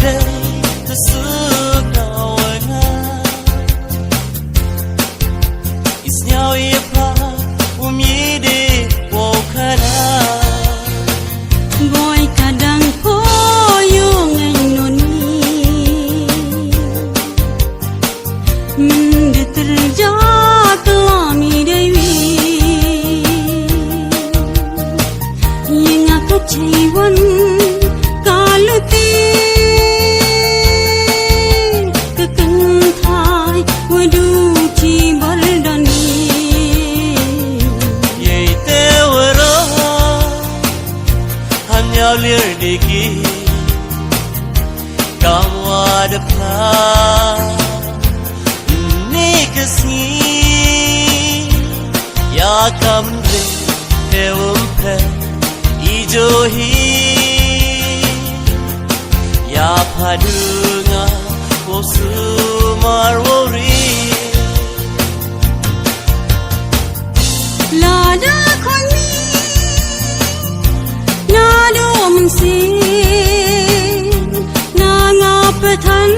day the sun nawanga isnyao yepa umide wokana boy kadang ko yung noni mende terja kelami dewi yang aku ciwan kaluti kekentai wadu ci baldani yeite waro hanyau lir diki kamwa depla nikasi ya kamre tewumpe ijohi ya padunga wosumar wori lada khoni nado mungsi na nga pathan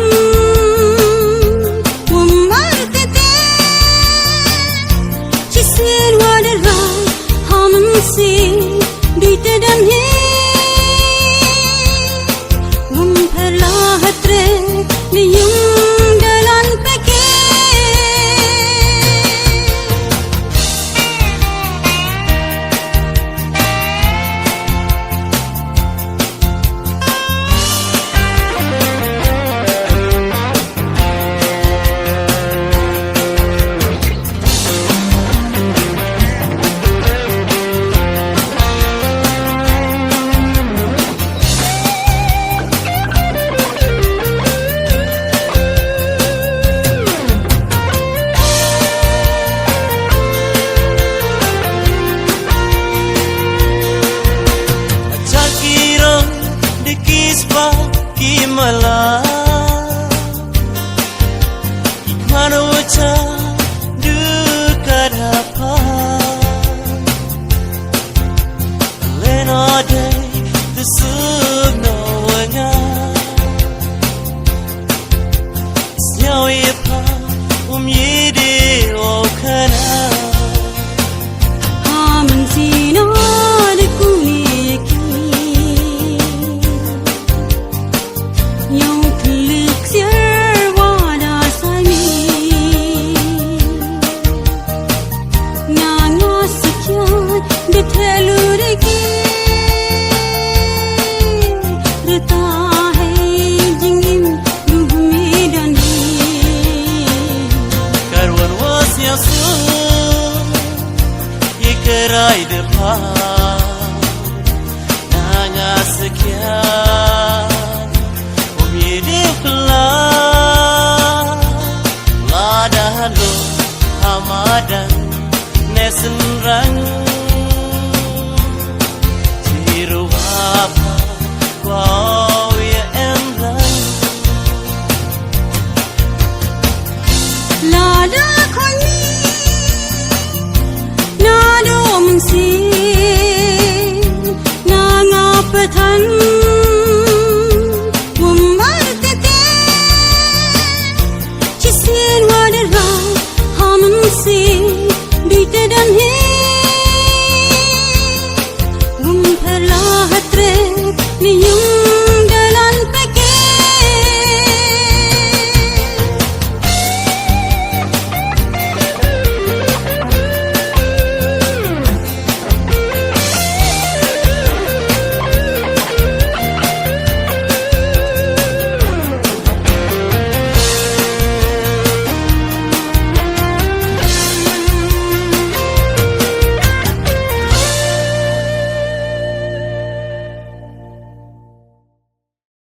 umar tete chisir wadra hamsi dite damhe um phela hatre niyum dalan peke kispa kimala ikmana wacha dekat apa lena day the sun nawanga snyao yepa umyide okana hamsino kerai depan nanya sekian umide pelan ladahan lo hamadan nesen rang